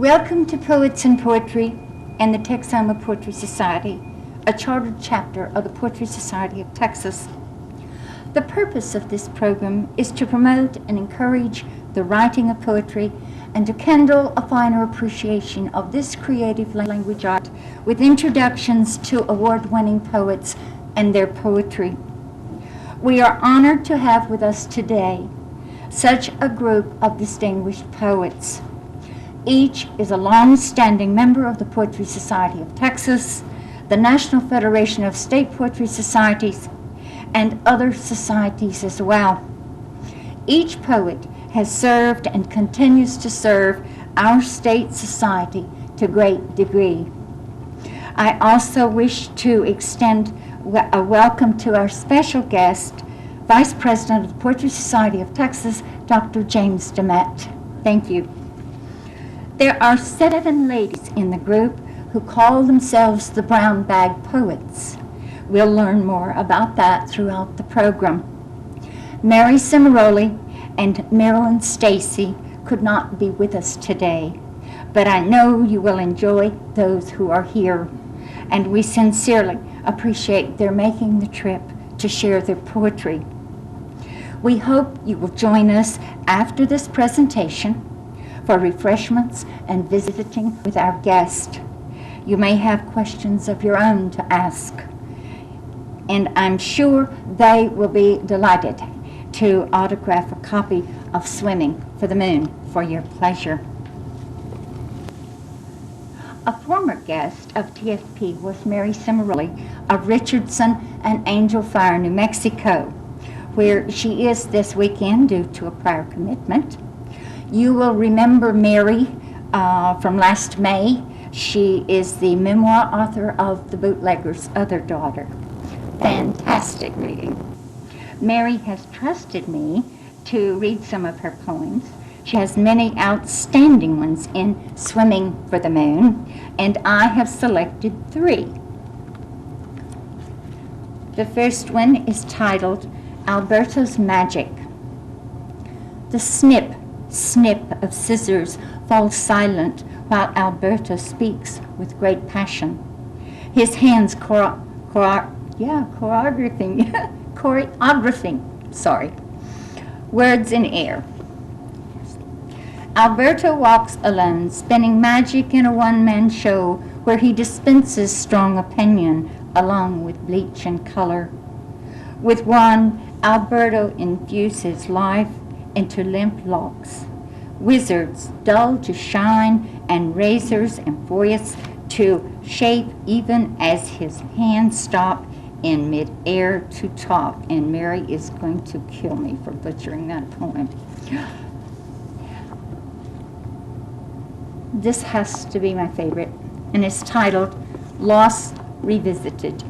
Welcome to Poets and Poetry and the Texoma Poetry Society, a chartered chapter of the Poetry Society of Texas. The purpose of this program is to promote and encourage the writing of poetry and to kindle a finer appreciation of this creative language art with introductions to award-winning poets and their poetry. We are honored to have with us today such a group of distinguished poets. Each is a long-standing member of the Poetry Society of Texas, the National Federation of State Poetry Societies, and other societies as well. Each poet has served and continues to serve our state society to great degree. I also wish to extend a welcome to our special guest, Vice President of the Poetry Society of Texas, Dr. James DeMette. Thank you. There are 7 ladies in the group who call themselves the Brown Bag Poets. We'll learn more about that throughout the program. Mary Cimaroli and Marilyn Stacy could not be with us today, but I know you will enjoy those who are here, and we sincerely appreciate their making the trip to share their poetry. We hope you will join us after this presentation for refreshments and visiting with our guest. You may have questions of your own to ask, and I'm sure they will be delighted to autograph a copy of Swimming for the Moon for your pleasure. A former guest of TFP was Mary Cimaroli of Richardson and Angel Fire, New Mexico, where she is this weekend due to a prior commitment. You will remember Mary from last May. She is the memoir author of The Bootlegger's Other Daughter. Fantastic reading. Mary has trusted me to read some of her poems. She has many outstanding ones in Swimming for the Moon, and I have selected 3. The first one is titled Alberto's Magic. The snip of scissors falls silent while Alberto speaks with great passion. His hands choreographing words in air. Alberto walks alone, spinning magic in a one-man show where he dispenses strong opinion along with bleach and color. With one, Alberto infuses life into limp locks, wizards dull to shine, and razors employous to shape even as his hands stop in mid-air to talk. And Mary is going to kill me for butchering that poem. This has to be my favorite, and it's titled Lost Revisited.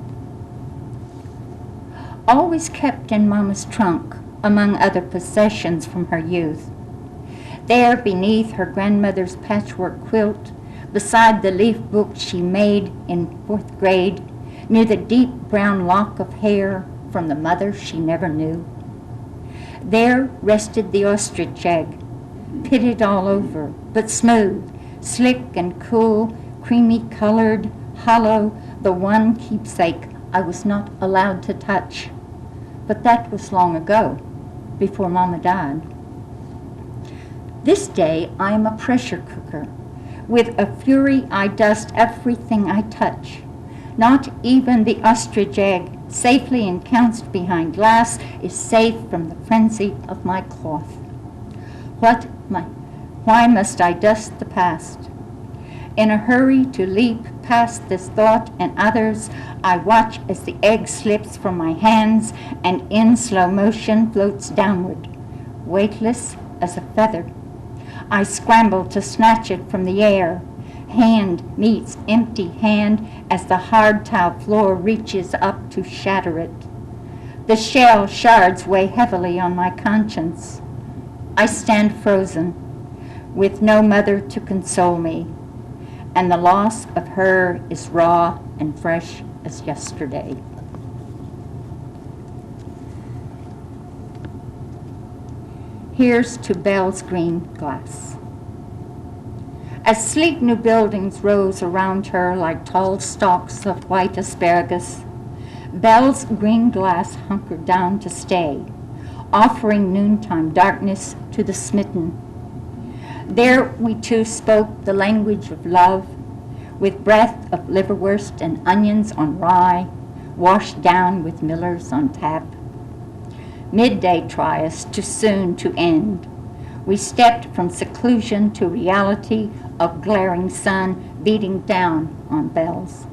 Always kept in Mama's trunk, among other possessions from her youth. There, beneath her grandmother's patchwork quilt, beside the leaf book she made in 4th grade, near the deep brown lock of hair from the mother she never knew. There rested the ostrich egg, pitted all over, but smooth, slick and cool, creamy colored, hollow, the one keepsake I was not allowed to touch. But that was long ago, before Mama died. This day I am a pressure cooker. With a fury I dust everything I touch. Not even the ostrich egg, safely ensconced behind glass, is safe from the frenzy of my cloth. Why must I dust the past? In a hurry to leap past this thought and others, I watch as the egg slips from my hands and in slow motion floats downward, weightless as a feather. I scramble to snatch it from the air. Hand meets empty hand as the hard tile floor reaches up to shatter it. The shell shards weigh heavily on my conscience. I stand frozen, with no mother to console me, and the loss of her is raw and fresh as yesterday. Here's to Bell's green glass. As sleek new buildings rose around her like tall stalks of white asparagus, Belle's green glass hunkered down to stay, offering noontime darkness to the smitten. There we two spoke the language of love, with breath of liverwurst and onions on rye, washed down with Miller's on tap. Midday trius too soon to end. We stepped from seclusion to reality of glaring sun beating down on Belle's.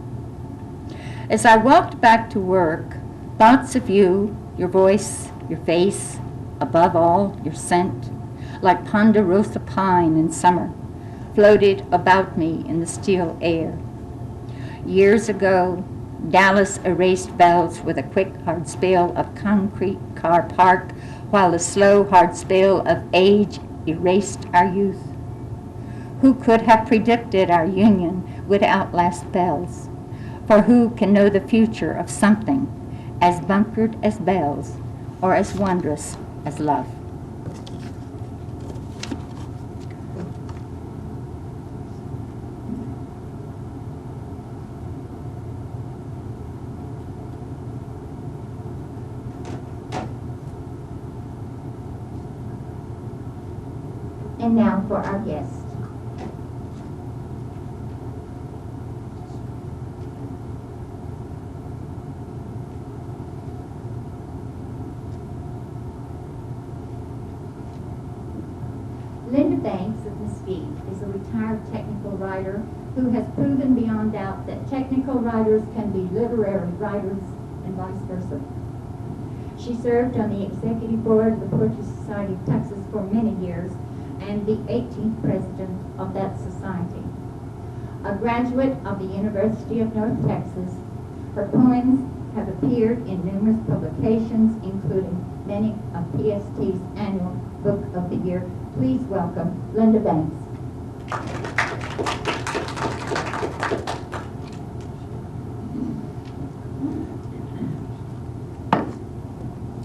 As I walked back to work, thoughts of you, your voice, your face, above all, your scent, like ponderosa pine in summer, floated about me in the still air. Years ago, Dallas erased Belle's with a quick, hard spell of concrete car park, while the slow, hard spell of age erased our youth. Who could have predicted our union would outlast Belle's? For who can know the future of something as bunkered as Belle's or as wondrous as love? And now for our guest. Linda Banks of Mesquite is a retired technical writer who has proven beyond doubt that technical writers can be literary writers and vice versa. She served on the executive board of the Poetry Society of Texas for many years and the 18th president of that society. A graduate of the University of North Texas, her poems have appeared in numerous publications, including many of PST's annual Book of the Year. Please welcome Linda Banks.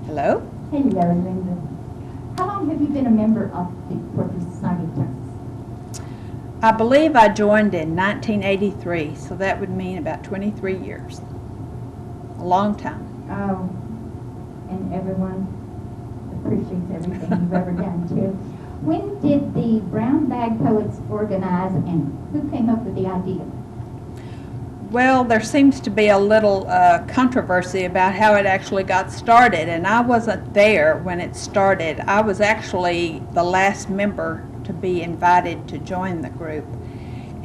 Hello. Hello, Linda. How long have you been a member of the Poetry Society of Texas? I believe I joined in 1983, so that would mean about 23 years. A long time. Oh, and everyone appreciates everything you've ever done, too. When did the Brown Bag Poets organize, and who came up with the idea? Well, there seems to be a little controversy about how it actually got started, and I wasn't there when it started. I was actually the last member to be invited to join the group,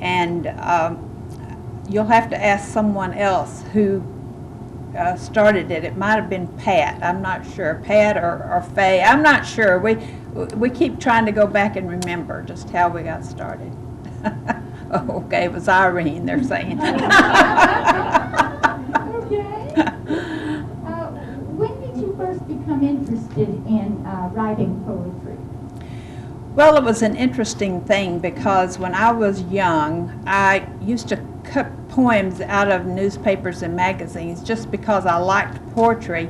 and you'll have to ask someone else who started it. It might have been Pat. I'm not sure. Pat or Faye. I'm not sure. We keep trying to go back and remember just how we got started. Oh, okay, it was Irene, they're saying. Okay. When did you first become interested in writing poetry? Well, it was an interesting thing because when I was young, I used to cut poems out of newspapers and magazines just because I liked poetry.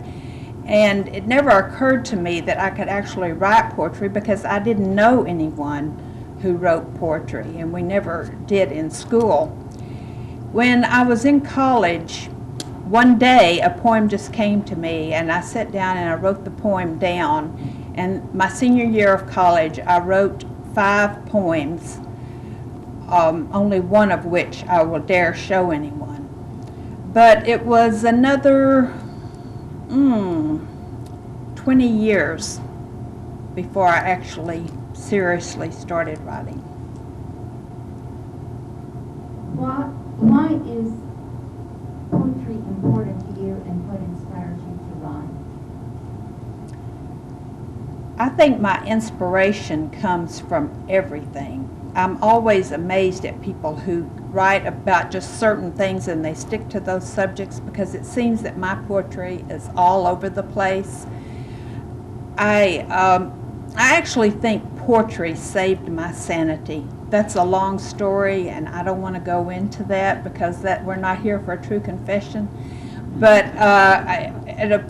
And it never occurred to me that I could actually write poetry because I didn't know anyone who wrote poetry, and we never did in school. When I was in college, one day a poem just came to me, and I sat down and I wrote the poem down. And my senior year of college, I wrote 5 poems, only one of which I will dare show anyone. But it was another 20 years before I actually seriously started writing. Why is poetry important to you, and what inspires you to write? I think my inspiration comes from everything. I'm always amazed at people who write about just certain things and they stick to those subjects, because it seems that my poetry is all over the place. I actually think poetry saved my sanity. That's a long story, and I don't want to go into that because we're not here for a true confession. But at a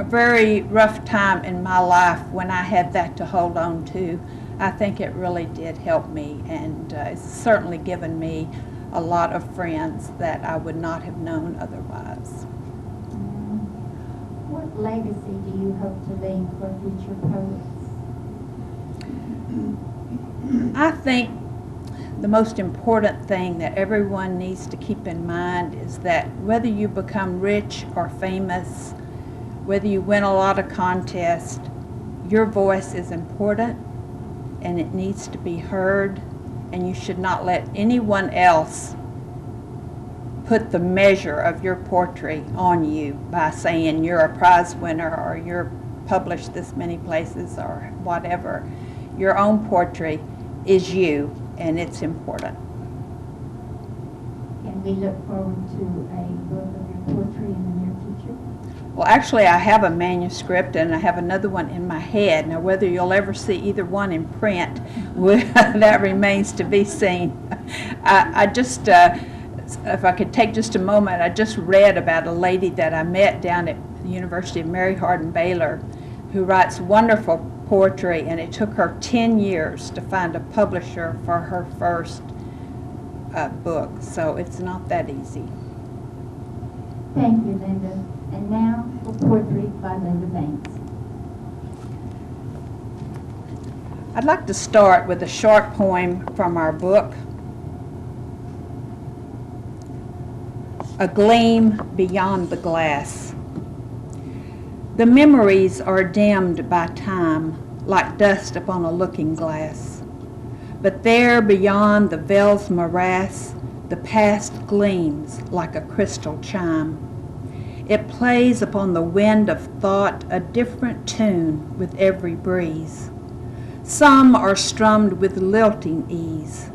very rough time in my life when I had that to hold on to, I think it really did help me, and it's certainly given me a lot of friends that I would not have known otherwise. What legacy do you hope to leave for future poets? I think the most important thing that everyone needs to keep in mind is that whether you become rich or famous, whether you win a lot of contests, your voice is important and it needs to be heard, and you should not let anyone else put the measure of your poetry on you by saying you're a prize winner or you're published this many places or whatever. Your own poetry is you, and it's important. Can we look forward to a book of your poetry in the near future? Well, actually, I have a manuscript and I have another one in my head. Now, whether you'll ever see either one in print, that remains to be seen. I just, if I could take just a moment, I just read about a lady that I met down at the University of Mary Hardin-Baylor who writes wonderful poetry, and it took her 10 years to find a publisher for her first book, so it's not that easy. Thank you, Linda. And now for poetry by Linda Banks. I'd like to start with a short poem from our book, A Gleam Beyond the Glass. The memories are dimmed by time, like dust upon a looking glass. But there beyond the veil's morass, the past gleams like a crystal chime. It plays upon the wind of thought a different tune with every breeze. Some are strummed with lilting ease,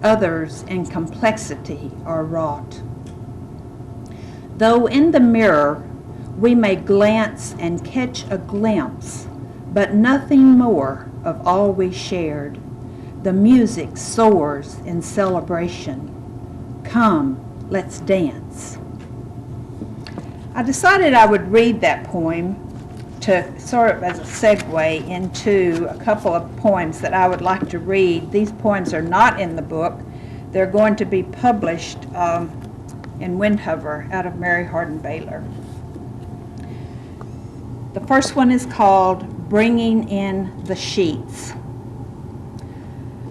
others in complexity are wrought. Though in the mirror we may glance and catch a glimpse, but nothing more of all we shared, the music soars in celebration. Come, let's dance. I decided I would read that poem to sort of as a segue into a couple of poems that I would like to read. These poems are not in the book. They're going to be published in Windhover out of Mary Hardin-Baylor. The first one is called Bringing in the Sheets.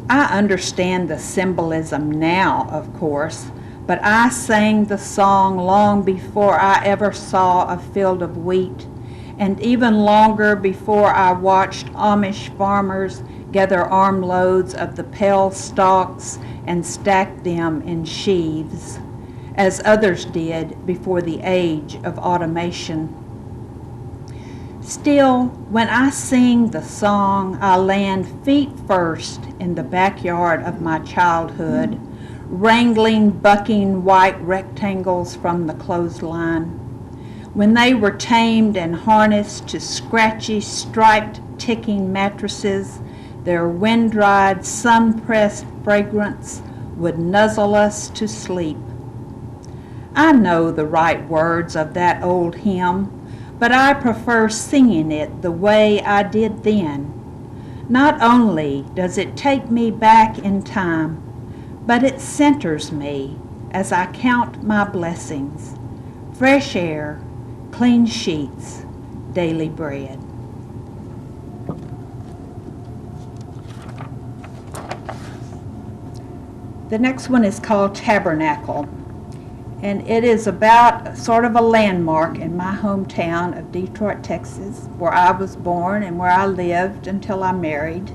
I understand the symbolism now, of course, but I sang the song long before I ever saw a field of wheat, and even longer before I watched Amish farmers gather armloads of the pale stalks and stack them in sheaves, as others did before the age of automation. Still, when I sing the song, I land feet first in the backyard of my childhood, wrangling bucking white rectangles from the clothesline. When they were tamed and harnessed to scratchy, striped, ticking mattresses, their wind-dried, sun-pressed fragrance would nuzzle us to sleep. I know the right words of that old hymn, but I prefer singing it the way I did then. Not only does it take me back in time, but it centers me as I count my blessings: fresh air, clean sheets, daily bread. The next one is called Tabernacle, and it is about sort of a landmark in my hometown of Detroit, Texas, where I was born and where I lived until I married.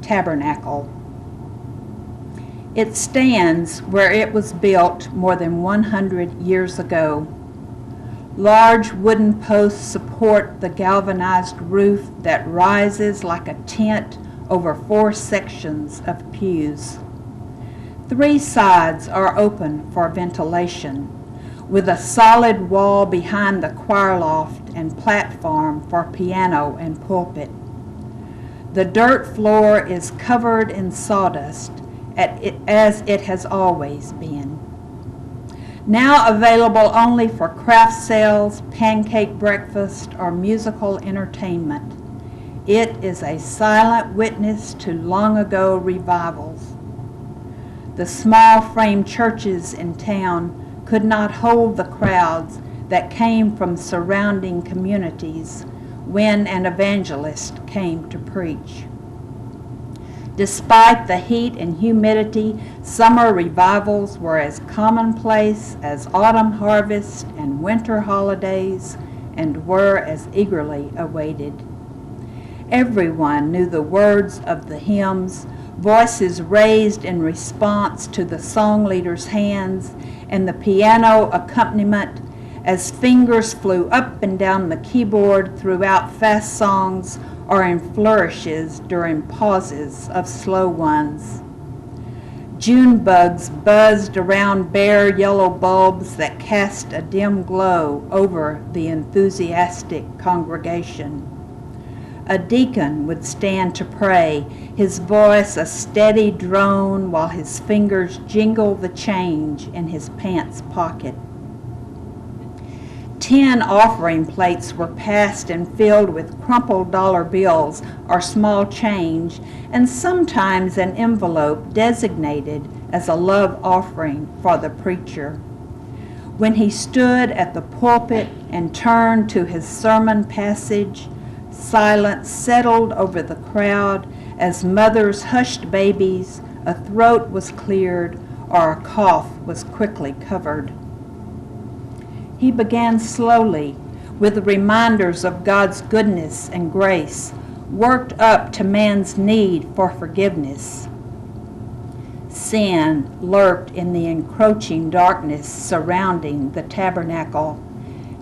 Tabernacle. It stands where it was built more than 100 years ago. Large wooden posts support the galvanized roof that rises like a tent over 4 sections of pews. 3 sides are open for ventilation, with a solid wall behind the choir loft and platform for piano and pulpit. The dirt floor is covered in sawdust, as it has always been. Now available only for craft sales, pancake breakfast, or musical entertainment. It is a silent witness to long ago revivals. The small frame churches in town could not hold the crowds that came from surrounding communities when an evangelist came to preach. Despite the heat and humidity, summer revivals were as commonplace as autumn harvest and winter holidays, and were as eagerly awaited. Everyone knew the words of the hymns, voices raised in response to the song leader's hands, and the piano accompaniment as fingers flew up and down the keyboard throughout fast songs or in flourishes during pauses of slow ones. June bugs buzzed around bare yellow bulbs that cast a dim glow over the enthusiastic congregation. A deacon would stand to pray, his voice a steady drone while his fingers jingled the change in his pants pocket. 10 offering plates were passed and filled with crumpled dollar bills or small change, and sometimes an envelope designated as a love offering for the preacher. When he stood at the pulpit and turned to his sermon passage, silence settled over the crowd as mothers hushed babies, a throat was cleared, or a cough was quickly covered. He began slowly with reminders of God's goodness and grace, worked up to man's need for forgiveness. Sin lurked in the encroaching darkness surrounding the tabernacle,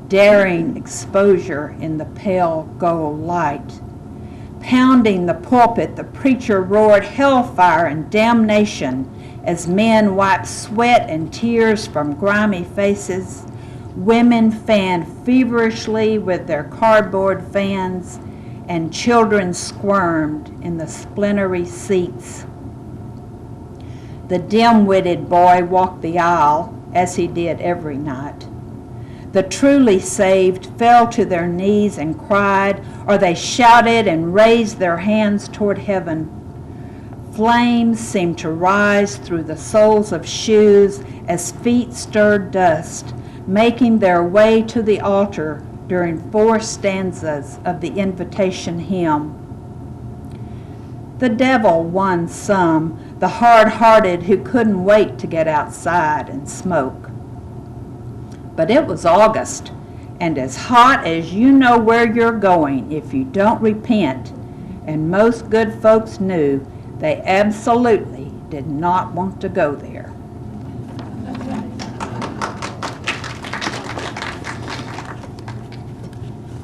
daring exposure in the pale gold light. Pounding the pulpit, the preacher roared hellfire and damnation as men wiped sweat and tears from grimy faces. Women fanned feverishly with their cardboard fans, and children squirmed in the splintery seats. The dim-witted boy walked the aisle, as he did every night. The truly saved fell to their knees and cried, or they shouted and raised their hands toward heaven. Flames seemed to rise through the soles of shoes as feet stirred dust, making their way to the altar during 4 stanzas of the invitation hymn. The devil won some, the hard-hearted who couldn't wait to get outside and smoke. But it was August, and as hot as you know where you're going if you don't repent, and most good folks knew they absolutely did not want to go there.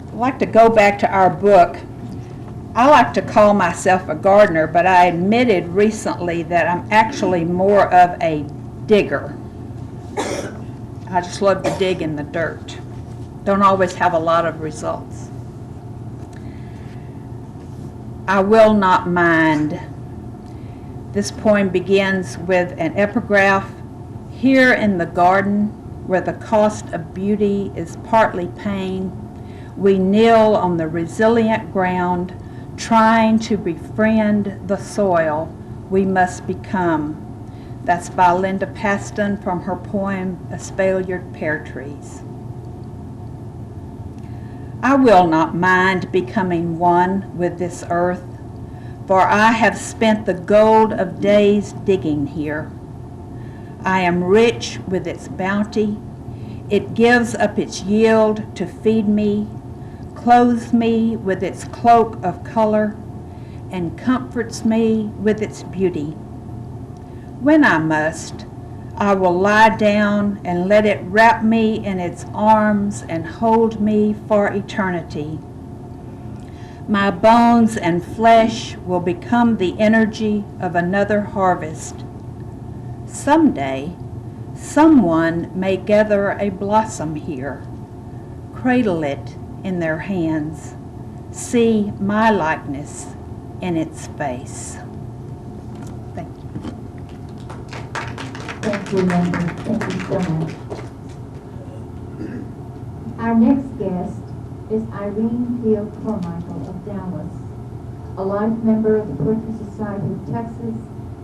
I'd like to go back to our book. I like to call myself a gardener, but I admitted recently that I'm actually more of a digger. I just love to dig in the dirt. Don't always have a lot of results. I will not mind. This poem begins with an epigraph. Here in the garden, where the cost of beauty is partly pain, we kneel on the resilient ground, trying to befriend the soil we must become. That's by Linda Paston from her poem, Espaliered Pear Trees. I will not mind becoming one with this earth, for I have spent the gold of days digging here. I am rich with its bounty. It gives up its yield to feed me, clothes me with its cloak of color, and comforts me with its beauty. When I must, I will lie down and let it wrap me in its arms and hold me for eternity. My bones and flesh will become the energy of another harvest. Someday, someone may gather a blossom here, cradle it in their hands, see my likeness in its face. Thank you. Thank you, Linda. Thank you so much. Our next guest is Irene Carmichael of Dallas. A life member of the Poetry Society of Texas,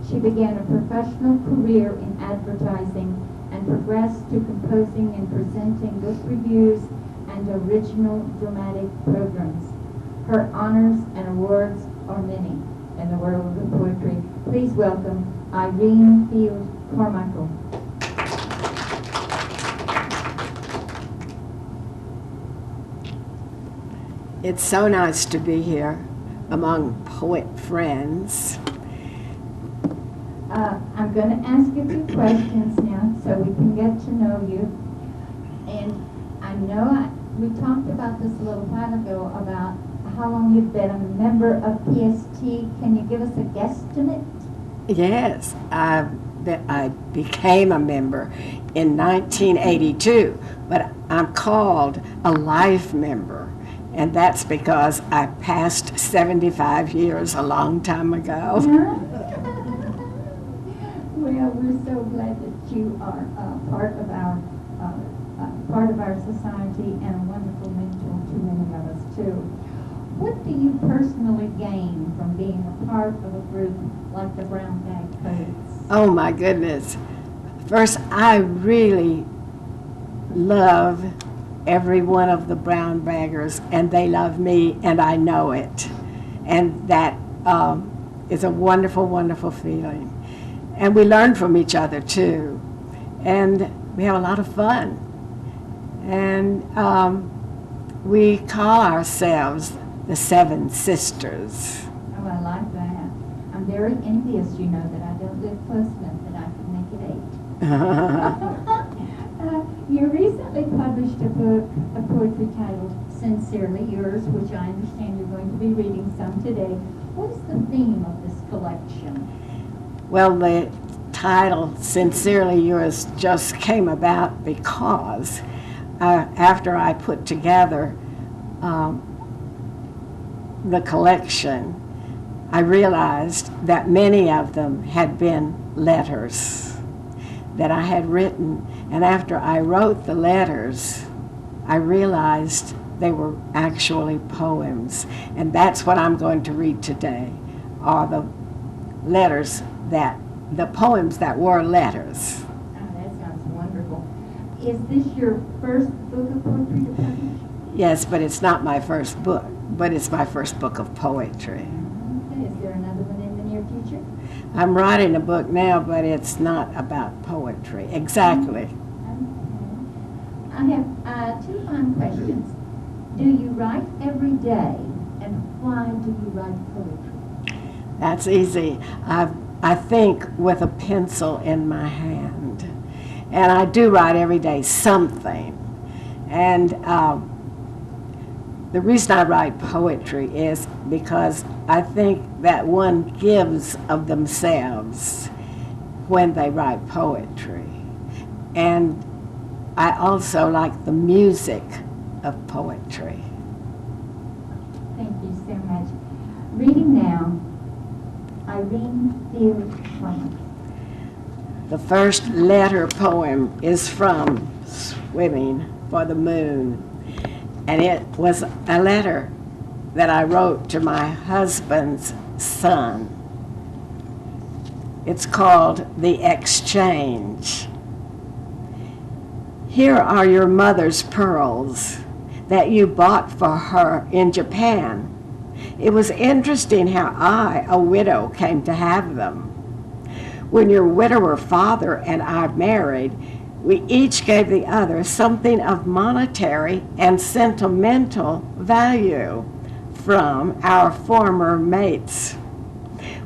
she began a professional career in advertising and progressed to composing and presenting book reviews and original dramatic programs. Her honors and awards are many in the world of poetry. Please welcome Irene Field Carmichael. It's so nice to be here among poet friends. I'm going to ask you a few questions now so we can get to know you. And I know we talked about this a little while ago about how long you've been a member of PST. Can you give us a guesstimate? Yes, I became a member in 1982, but I'm called a life member, and that's because I passed 75 years a long time ago. Well, we're so glad that you are part of our society and a wonderful mentor to many of us too. What do you personally gain from being a part of a group like the Brown Bag Poets? Oh my goodness. First, I really love every one of the brown baggers, and they love me, and I know it. And that is a wonderful, wonderful feeling. And we learn from each other too. And we have a lot of fun. And we call ourselves the Seven Sisters. Oh, I like that. I'm very envious, you know, that I don't live close enough that I can make it 8. You recently published a book of poetry titled Sincerely Yours, which I understand you're going to be reading some today. What is the theme of this collection? Well, the title, Sincerely Yours, just came about because after I put together the collection, I realized that many of them had been letters that I had written. And after I wrote the letters, I realized they were actually poems. And that's what I'm going to read today, are the letters the poems that were letters. Oh, that sounds wonderful. Is this your first book of poetry to publish? Yes, but it's not my first book, but it's my first book of poetry. Okay, is there another one in the near future? I'm writing a book now, but it's not about poetry. Exactly. Okay. I have two final questions. Do you write every day, and why do you write poetry? That's easy. I think with a pencil in my hand. And I do write every day something. And the reason I write poetry is because I think that one gives of themselves when they write poetry. And I also like the music of poetry. Thank you so much. Reading now, Irene Field Carmichael. The first letter poem is from Swimming for the Moon. And it was a letter that I wrote to my husband's son. It's called The Exchange. Here are your mother's pearls that you bought for her in Japan. It was interesting how I, a widow, came to have them. When your widower father and I married, we each gave the other something of monetary and sentimental value from our former mates.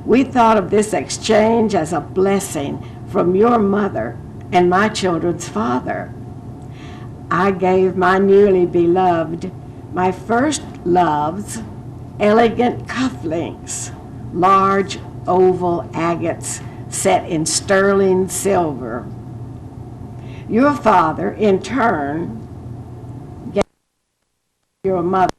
We thought of this exchange as a blessing from your mother and my children's father. I gave my newly beloved, my first love's, elegant cufflinks, large oval agates set in sterling silver. Your father, in turn, gave your mother